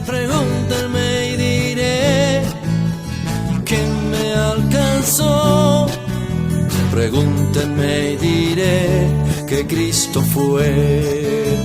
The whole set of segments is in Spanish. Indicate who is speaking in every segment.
Speaker 1: Pregúntenme y diré que me alcanzó. Pregúntenme y diré que Cristo fue.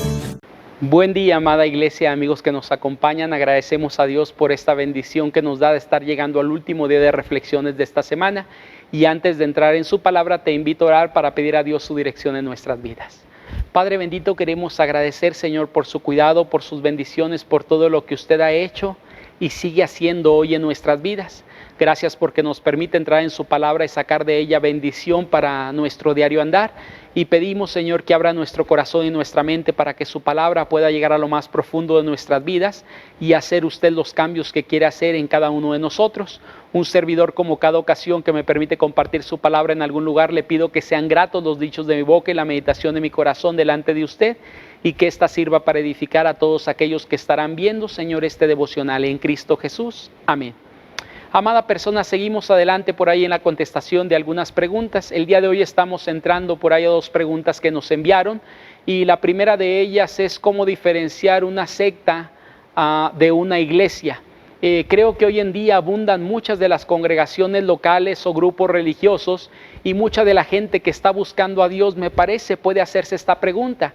Speaker 2: Buen día, amada iglesia, amigos que nos acompañan. Agradecemos a Dios por esta bendición que nos da de estar llegando al último día de reflexiones de esta semana. Y antes de entrar en su palabra, te invito a orar para pedir a Dios su dirección en nuestras vidas. Padre bendito, queremos agradecer, Señor, por su cuidado, por sus bendiciones, por todo lo que usted ha hecho y sigue haciendo hoy en nuestras vidas. Gracias porque nos permite entrar en su palabra y sacar de ella bendición para nuestro diario andar. Y pedimos, Señor, que abra nuestro corazón y nuestra mente para que su palabra pueda llegar a lo más profundo de nuestras vidas y hacer usted los cambios que quiere hacer en cada uno de nosotros. Un servidor, como cada ocasión que me permite compartir su palabra en algún lugar, le pido que sean gratos los dichos de mi boca y la meditación de mi corazón delante de usted, y que ésta sirva para edificar a todos aquellos que estarán viendo, Señor, este devocional en Cristo Jesús. Amén. Amada persona, seguimos adelante por ahí en la contestación de algunas preguntas. El día de hoy estamos entrando por ahí a dos preguntas que nos enviaron, y la primera de ellas es cómo diferenciar una secta de una iglesia. Creo que hoy en día abundan muchas de las congregaciones locales o grupos religiosos, y mucha de la gente que está buscando a Dios, me parece, puede hacerse esta pregunta: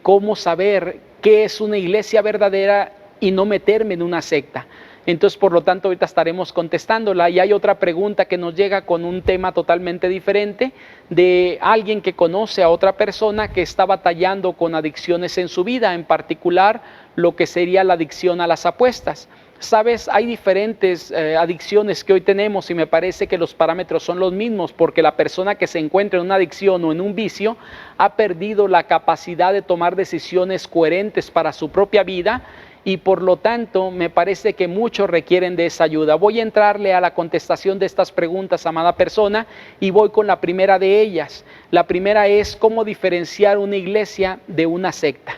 Speaker 2: ¿cómo saber qué es una iglesia verdadera y no meterme en una secta? Entonces, por lo tanto, ahorita estaremos contestándola. Y hay otra pregunta que nos llega con un tema totalmente diferente, de alguien que conoce a otra persona que está batallando con adicciones en su vida, en particular lo que sería la adicción a las apuestas. Sabes, hay diferentes adicciones que hoy tenemos, y me parece que los parámetros son los mismos, porque la persona que se encuentra en una adicción o en un vicio ha perdido la capacidad de tomar decisiones coherentes para su propia vida, y por lo tanto me parece que muchos requieren de esa ayuda. Voy a entrarle a la contestación de estas preguntas, amada persona, y voy con la primera de ellas. La primera es cómo diferenciar una iglesia de una secta.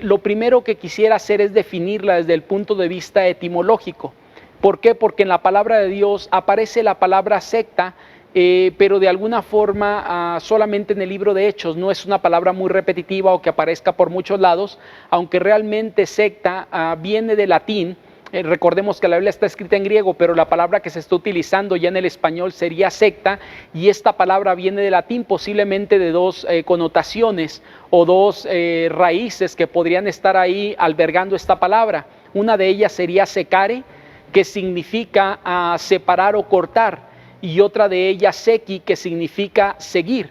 Speaker 2: Lo primero que quisiera hacer es definirla desde el punto de vista etimológico. ¿Por qué? Porque en la palabra de Dios aparece la palabra secta, pero de alguna forma solamente en el libro de Hechos. No es una palabra muy repetitiva o que aparezca por muchos lados, aunque realmente secta viene del latín. Recordemos que la Biblia está escrita en griego, pero la palabra que se está utilizando ya en el español sería secta, y esta palabra viene del latín, posiblemente de dos connotaciones o dos raíces que podrían estar ahí albergando esta palabra. Una de ellas sería secare, que significa separar o cortar, y otra de ellas sequi, que significa seguir.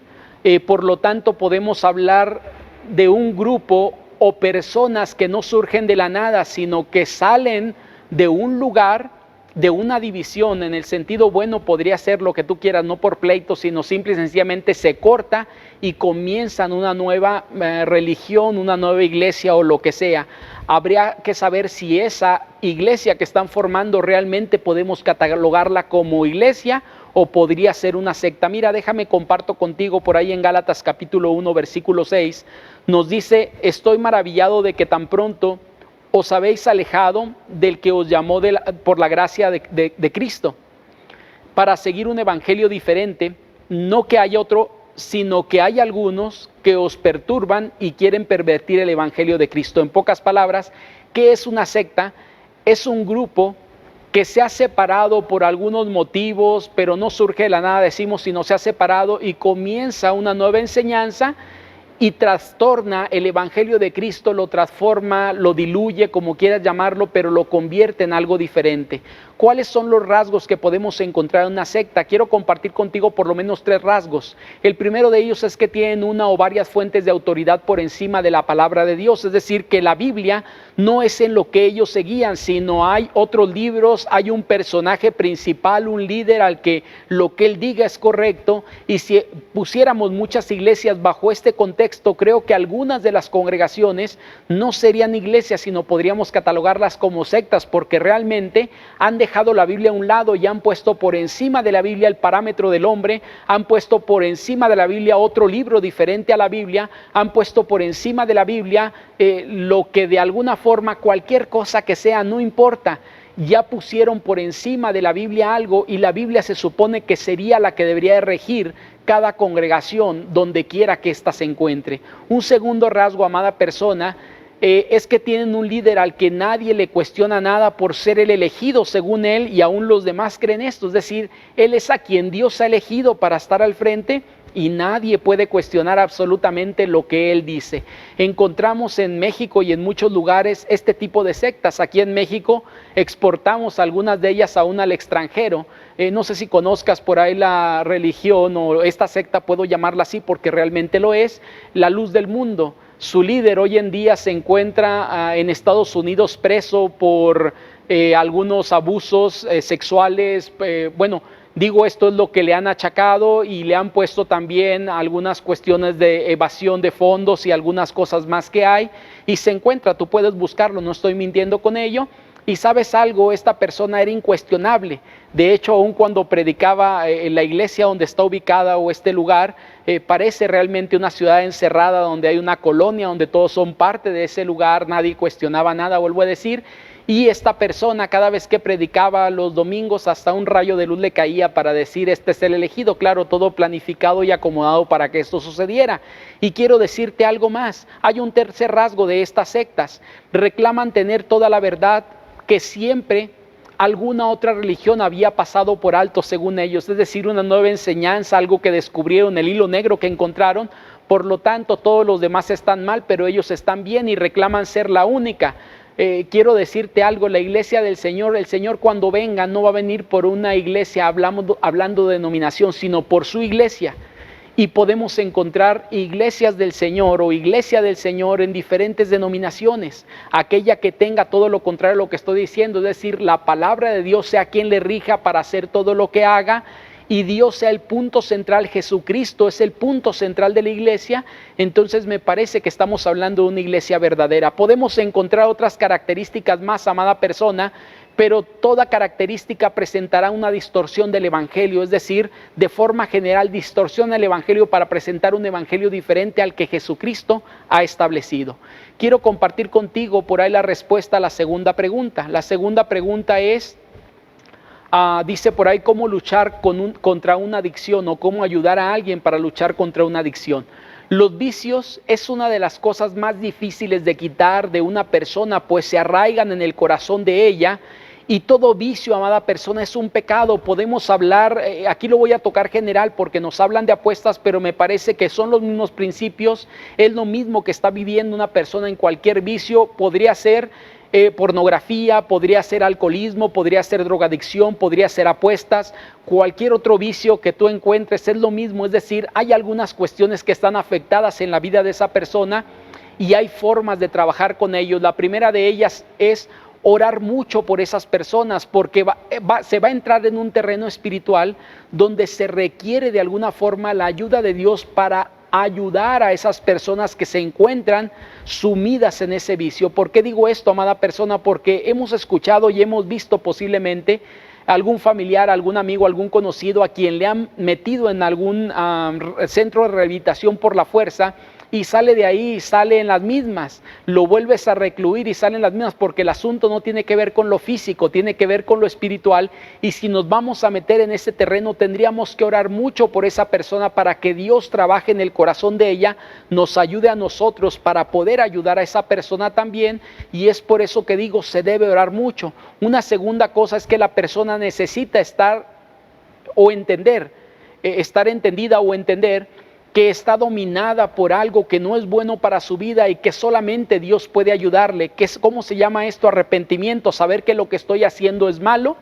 Speaker 2: Por lo tanto, podemos hablar de un grupo o personas que no surgen de la nada, sino que salen de un lugar, de una división. En el sentido bueno podría ser lo que tú quieras, no por pleito, sino simple y sencillamente se corta y comienzan una nueva religión, una nueva iglesia o lo que sea. Habría que saber si esa iglesia que están formando realmente podemos catalogarla como iglesia o podría ser una secta. Mira, déjame comparto contigo por ahí en Gálatas capítulo 1, versículo 6, nos dice: estoy maravillado de que tan pronto os habéis alejado del que os llamó por la gracia de Cristo, para seguir un evangelio diferente, no que haya otro, sino que hay algunos que os perturban y quieren pervertir el evangelio de Cristo. En pocas palabras, ¿qué es una secta? Es un grupo que se ha separado por algunos motivos, pero no surge de la nada, decimos, sino se ha separado y comienza una nueva enseñanza y trastorna el evangelio de Cristo, lo transforma, lo diluye, como quieras llamarlo, pero lo convierte en algo diferente. ¿Cuáles son los rasgos que podemos encontrar en una secta? Quiero compartir contigo por lo menos 3 rasgos. El primero de ellos es que tienen una o varias fuentes de autoridad por encima de la palabra de Dios, es decir, que la Biblia no es en lo que ellos seguían, sino hay otros libros, hay un personaje principal, un líder al que lo que él diga es correcto. Y si pusiéramos muchas iglesias bajo este contexto, creo que algunas de las congregaciones no serían iglesias, sino podríamos catalogarlas como sectas, porque realmente han dejado la Biblia a un lado y han puesto por encima de la Biblia el parámetro del hombre, han puesto por encima de la Biblia otro libro diferente a la Biblia, han puesto por encima de la Biblia lo que de alguna forma, cualquier cosa que sea, no importa. Ya pusieron por encima de la Biblia algo, y la Biblia se supone que sería la que debería de regir cada congregación donde quiera que ésta se encuentre. Un segundo rasgo, amada persona, es que tienen un líder al que nadie le cuestiona nada por ser el elegido según él, y aún los demás creen esto, es decir, él es a quien Dios ha elegido para estar al frente y nadie puede cuestionar absolutamente lo que él dice. Encontramos en México y en muchos lugares este tipo de sectas. Aquí en México exportamos algunas de ellas aún al extranjero. No sé si conozcas por ahí la religión o esta secta, puedo llamarla así porque realmente lo es, la Luz del Mundo. Su líder hoy en día se encuentra en Estados Unidos preso por algunos abusos sexuales. Digo, esto es lo que le han achacado y le han puesto también algunas cuestiones de evasión de fondos y algunas cosas más que hay. Y se encuentra, tú puedes buscarlo, no estoy mintiendo con ello. Y sabes algo, esta persona era incuestionable. De hecho, aun cuando predicaba en la iglesia donde está ubicada o este lugar, parece realmente una ciudad encerrada donde hay una colonia, donde todos son parte de ese lugar, nadie cuestionaba nada, vuelvo a decir. Y esta persona, cada vez que predicaba los domingos, hasta un rayo de luz le caía para decir: este es el elegido. Claro, todo planificado y acomodado para que esto sucediera. Y quiero decirte algo más. Hay un tercer rasgo de estas sectas. Reclaman tener toda la verdad que siempre alguna otra religión había pasado por alto según ellos. Es decir, una nueva enseñanza, algo que descubrieron, el hilo negro que encontraron. Por lo tanto, todos los demás están mal, pero ellos están bien y reclaman ser la única. Quiero decirte algo, la iglesia del Señor, el Señor cuando venga no va a venir por una iglesia hablando de denominación, sino por su iglesia. Y podemos encontrar iglesias del Señor o iglesia del Señor en diferentes denominaciones. Aquella que tenga todo lo contrario a lo que estoy diciendo, es decir, la palabra de Dios sea quien le rija para hacer todo lo que haga, y Dios sea el punto central, Jesucristo es el punto central de la iglesia. Entonces me parece que estamos hablando de una iglesia verdadera. Podemos encontrar otras características más, amada persona, pero toda característica presentará una distorsión del evangelio, es decir, de forma general distorsiona el evangelio para presentar un evangelio diferente al que Jesucristo ha establecido. Quiero compartir contigo por ahí la respuesta a la segunda pregunta. La segunda pregunta es, dice por ahí, ¿cómo luchar contra una adicción o cómo ayudar a alguien para luchar contra una adicción? Los vicios es una de las cosas más difíciles de quitar de una persona, pues se arraigan en el corazón de ella. Y todo vicio, amada persona, es un pecado. Podemos hablar, aquí lo voy a tocar general porque nos hablan de apuestas, pero me parece que son los mismos principios, es lo mismo que está viviendo una persona en cualquier vicio. Podría ser pornografía, podría ser alcoholismo, podría ser drogadicción, podría ser apuestas, cualquier otro vicio que tú encuentres es lo mismo. Es decir, hay algunas cuestiones que están afectadas en la vida de esa persona y hay formas de trabajar con ellos. La primera de ellas es orar mucho por esas personas, porque se va a entrar en un terreno espiritual donde se requiere de alguna forma la ayuda de Dios para ayudar a esas personas que se encuentran sumidas en ese vicio. ¿Por qué digo esto, amada persona? Porque hemos escuchado y hemos visto posiblemente algún familiar, algún amigo, algún conocido a quien le han metido en algún centro de rehabilitación por la fuerza, y sale de ahí y sale en las mismas, lo vuelves a recluir y sale en las mismas, porque el asunto no tiene que ver con lo físico, tiene que ver con lo espiritual. Y si nos vamos a meter en ese terreno, tendríamos que orar mucho por esa persona para que Dios trabaje en el corazón de ella, nos ayude a nosotros para poder ayudar a esa persona también. Y es por eso que digo, se debe orar mucho. Una segunda cosa es que la persona necesita estar entendida o entender que está dominada por algo que no es bueno para su vida y que solamente Dios puede ayudarle. ¿Cómo se llama esto? Arrepentimiento, saber que lo que estoy haciendo es malo.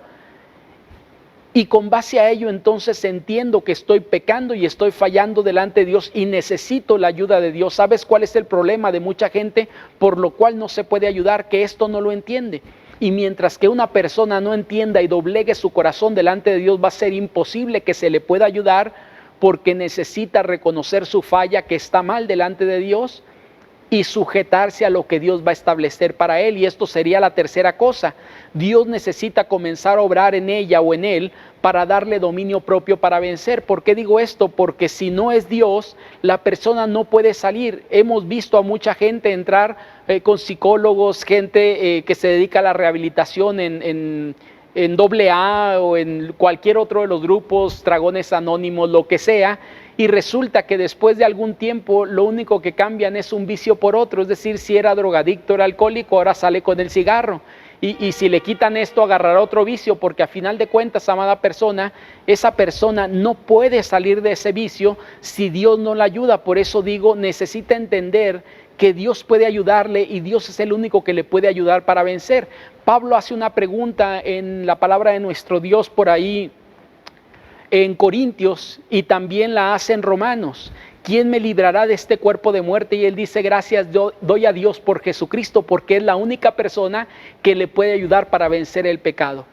Speaker 2: Y con base a ello entonces entiendo que estoy pecando y estoy fallando delante de Dios y necesito la ayuda de Dios. ¿Sabes cuál es el problema de mucha gente por lo cual no se puede ayudar? Que esto no lo entiende. Y mientras que una persona no entienda y doblegue su corazón delante de Dios, va a ser imposible que se le pueda ayudar, porque necesita reconocer su falla, que está mal delante de Dios, y sujetarse a lo que Dios va a establecer para él. Y esto sería la tercera cosa. Dios necesita comenzar a obrar en ella o en él para darle dominio propio para vencer. ¿Por qué digo esto? Porque si no es Dios, la persona no puede salir. Hemos visto a mucha gente entrar con psicólogos, gente que se dedica a la rehabilitación en AA o en cualquier otro de los grupos, Dragones Anónimos, lo que sea, y resulta que después de algún tiempo lo único que cambian es un vicio por otro, es decir, si era drogadicto, era alcohólico, ahora sale con el cigarro. Y si le quitan esto, agarrará otro vicio, porque a final de cuentas, amada persona, esa persona no puede salir de ese vicio si Dios no la ayuda. Por eso digo, necesita entender que Dios puede ayudarle y Dios es el único que le puede ayudar para vencer. Pablo hace una pregunta en la palabra de nuestro Dios por ahí en Corintios y también la hace en Romanos. ¿Quién me librará de este cuerpo de muerte? Y él dice, gracias doy a Dios por Jesucristo, porque es la única persona que le puede ayudar para vencer el pecado.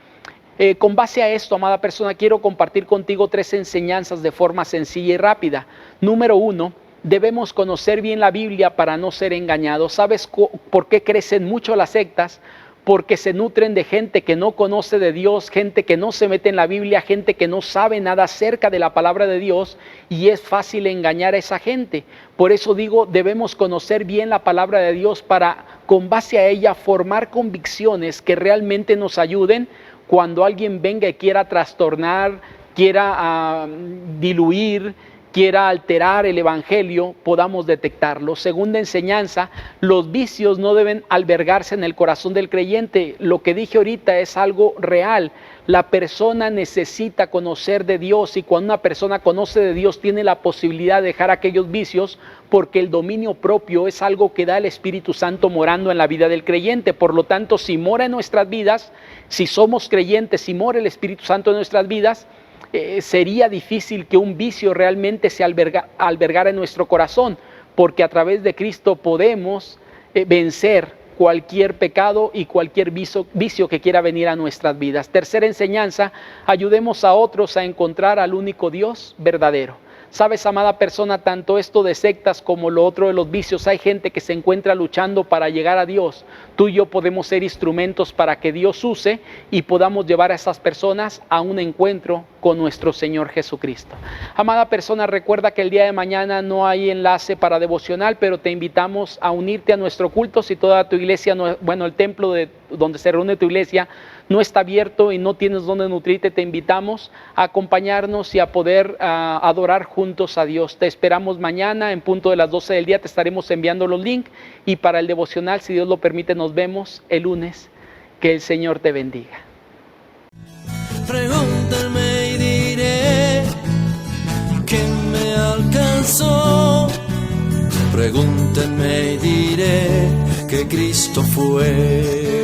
Speaker 2: Con base a esto, amada persona, quiero compartir contigo 3 enseñanzas de forma sencilla y rápida. Número 1, debemos conocer bien la Biblia para no ser engañados. ¿Sabes por qué crecen mucho las sectas? Porque se nutren de gente que no conoce de Dios, gente que no se mete en la Biblia, gente que no sabe nada acerca de la palabra de Dios, y es fácil engañar a esa gente. Por eso digo, debemos conocer bien la palabra de Dios para, con base a ella, formar convicciones que realmente nos ayuden cuando alguien venga y quiera trastornar, quiera diluir, quiera alterar el evangelio, podamos detectarlo. Segunda enseñanza, los vicios no deben albergarse en el corazón del creyente. Lo que dije ahorita es algo real. La persona necesita conocer de Dios, y cuando una persona conoce de Dios tiene la posibilidad de dejar aquellos vicios, porque el dominio propio es algo que da el Espíritu Santo morando en la vida del creyente. Por lo tanto, si mora en nuestras vidas, si somos creyentes, si mora el Espíritu Santo en nuestras vidas, sería difícil que un vicio realmente se albergara en nuestro corazón, porque a través de Cristo podemos vencer cualquier pecado y cualquier vicio que quiera venir a nuestras vidas. Tercera enseñanza, ayudemos a otros a encontrar al único Dios verdadero. Sabes, amada persona, tanto esto de sectas como lo otro de los vicios, hay gente que se encuentra luchando para llegar a Dios. Tú y yo podemos ser instrumentos para que Dios use y podamos llevar a esas personas a un encuentro con nuestro Señor Jesucristo. Amada persona, recuerda que el día de mañana no hay enlace para devocional, pero te invitamos a unirte a nuestro culto. Si toda tu iglesia, el templo donde se reúne tu iglesia no está abierto y no tienes donde nutrirte, te invitamos a acompañarnos y a poder adorar juntos a Dios. Te esperamos mañana en punto de las 12 del día, te estaremos enviando los links, y para el devocional, si Dios lo permite, nos vemos el lunes. Que el Señor te bendiga.
Speaker 1: Pregúntame y diré que me alcanzó. Pregúntenme y diré que Cristo fue.